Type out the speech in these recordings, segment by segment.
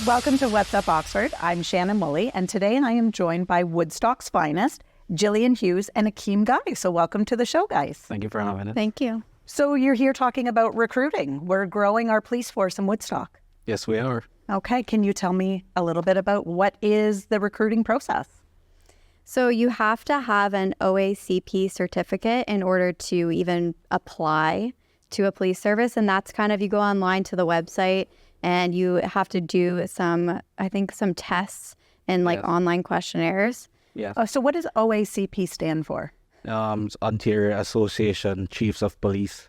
Welcome to What's Up Oxford. I'm Shannon Woolley, and today I am joined by Woodstock's finest, Jillian Hughes and Akeem Guy. So welcome to the show, guys. Thank you for having us. Thank you. So you're here talking about recruiting. We're growing our police force in Woodstock. Yes, we are. Okay, can you tell me a little bit about what is the recruiting process? So you have to have an OACP certificate in order to even apply to a police service. And that's kind of, you go online to the website and you have to do some tests and online questionnaires. Yeah. So what does OACP stand for? Ontario Association Chiefs of Police.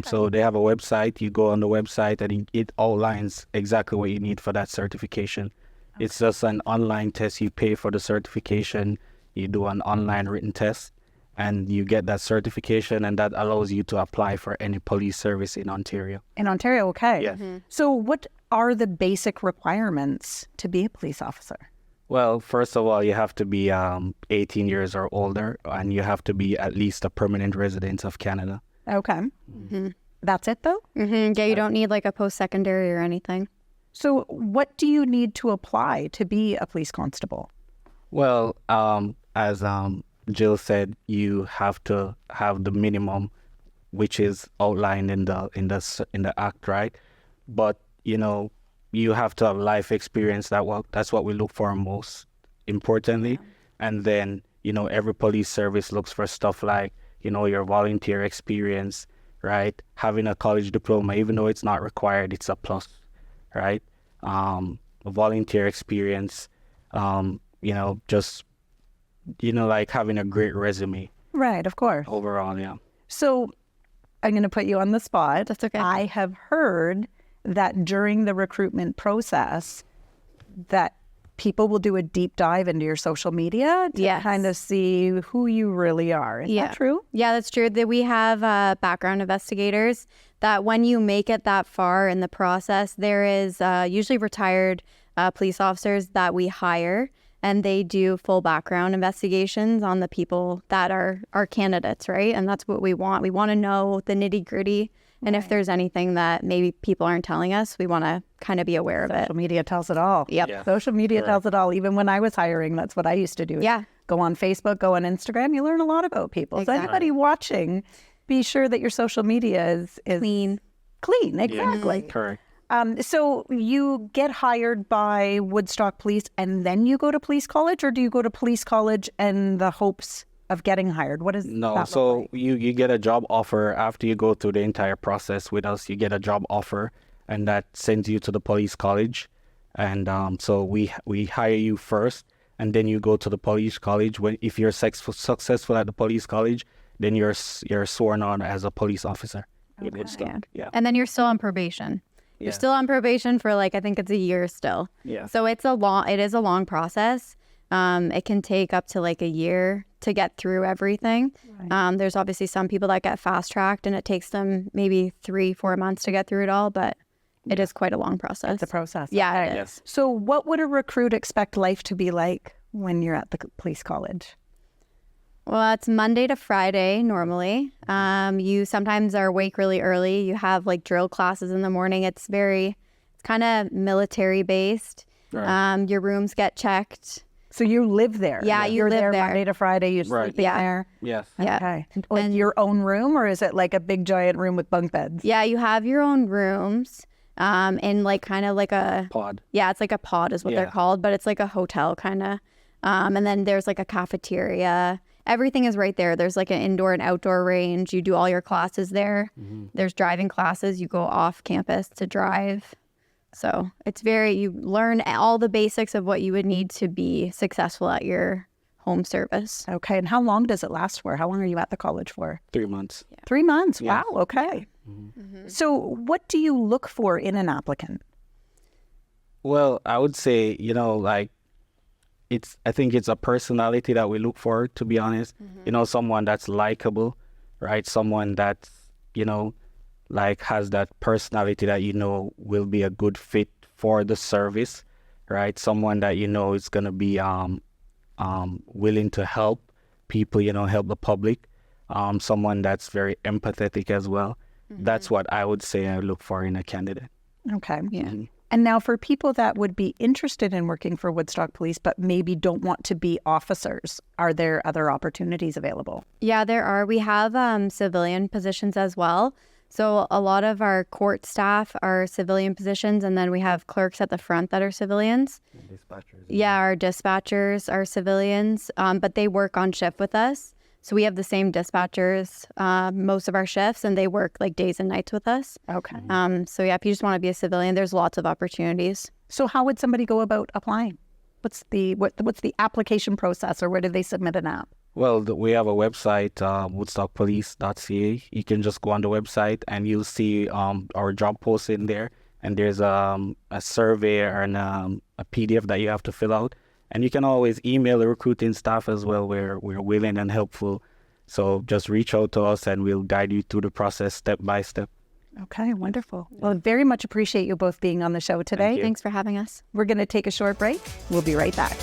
So they have a website. You go on the website and it outlines exactly what you need for that certification. Okay. It's just an online test. You pay for the certification. You do an online written test and you get that certification, and that allows you to apply for any police service in Ontario. In Ontario, okay. Yeah. Mm-hmm. So what are the basic requirements to be a police officer? Well, first of all, you have to be 18 years or older, and you have to be at least a permanent resident of Canada. Okay. Mm-hmm. That's it, though? Mm-hmm. Yeah, you don't need like a post-secondary or anything. So what do you need to apply to be a police constable? Well, as Jill said, you have to have the minimum, which is outlined in the act, right? But you have to have life experience. That's what we look for most importantly. Yeah. And then every police service looks for stuff like your volunteer experience, right? Having a college diploma, even though it's not required, it's a plus, right? A volunteer experience, like having a great resume. Right, of course. Overall, yeah. So I'm going to put you on the spot. That's okay. I have heard that during the recruitment process that people will do a deep dive into your social media to kind of see who you really are. Is that true? Yeah, that's true. That we have background investigators that when you make it that far in the process, there is usually retired police officers that we hire, and they do full background investigations on the people that are our candidates, right? And that's what we want. We want to know the nitty gritty. And if there's anything that maybe people aren't telling us, we want to kind of be aware of it. Social media tells it all. Yep. Yeah. Social media tells it all. Even when I was hiring, that's what I used to do. Yeah. Go on Facebook, go on Instagram. You learn a lot about people. Exactly. So anybody watching, be sure that your social media is Clean. Clean, exactly. Yeah, correct. So you get hired by Woodstock Police and then you go to police college, or do you go to police college in the hopes of getting hired? What is No, that so look like? you get a job offer after you go through the entire process with us. You get a job offer, and that sends you to the police college. And so we hire you first, and then you go to the police college. If you're successful at the police college, then you're sworn on as a police officer. Okay. In Woodstock. Yeah. And then you're still on probation. You're still on probation for I think it's a year still. Yeah. So it is a long process. It can take up to a year to get through everything. Right. There's obviously some people that get fast tracked and it takes them maybe 3-4 months to get through it all, but it is quite a long process. It's a process. Yeah. Okay. It is. Yes. So what would a recruit expect life to be like when you're at the police college? Well, it's Monday to Friday normally. You sometimes are awake really early. You have drill classes in the morning. It's kind of military based. Right. Your rooms get checked. So you live there? Yeah, You're live there there. Monday to Friday. You're sleeping there? Yes. Yeah. Okay. Like your own room, or is it like a big giant room with bunk beds? Yeah, you have your own rooms in kind of like a... Pod. Yeah, it's like a pod is what they're called, but it's like a hotel kind of. And then there's a cafeteria. Everything is right there. There's an indoor and outdoor range. You do all your classes there. Mm-hmm. There's driving classes. You go off campus to drive. So you learn all the basics of what you would need to be successful at your home service. Okay. And how long does it last for? How long are you at the college for? 3 months. Yeah. 3 months. Yeah. Wow. Okay. Mm-hmm. Mm-hmm. So what do you look for in an applicant? Well, I would say, I think it's a personality that we look for, to be honest. Mm-hmm. Someone that's likable, right? Someone that's, has that personality that will be a good fit for the service, right? Someone that is going to be willing to help people, help the public. Someone that's very empathetic as well. Mm-hmm. That's what I would say I look for in a candidate. Okay. Yeah. Mm-hmm. And now for people that would be interested in working for Woodstock Police, but maybe don't want to be officers, are there other opportunities available? Yeah, there are. We have civilian positions as well. So a lot of our court staff are civilian positions, and then we have clerks at the front that are civilians. Dispatchers. Yeah, our dispatchers are civilians, but they work on shift with us. So we have the same dispatchers most of our shifts, and they work like days and nights with us. Okay. So yeah, if you just want to be a civilian, there's lots of opportunities. So how would somebody go about applying? What's the application process, or where do they submit an app? Well, we have a website, woodstockpolice.ca. You can just go on the website and you'll see our job posts in there. And there's a survey and a PDF that you have to fill out. And you can always email the recruiting staff as well. We're willing and helpful. So just reach out to us and we'll guide you through the process step by step. Okay, wonderful. Well, I very much appreciate you both being on the show today. Thank you. Thanks for having us. We're going to take a short break. We'll be right back.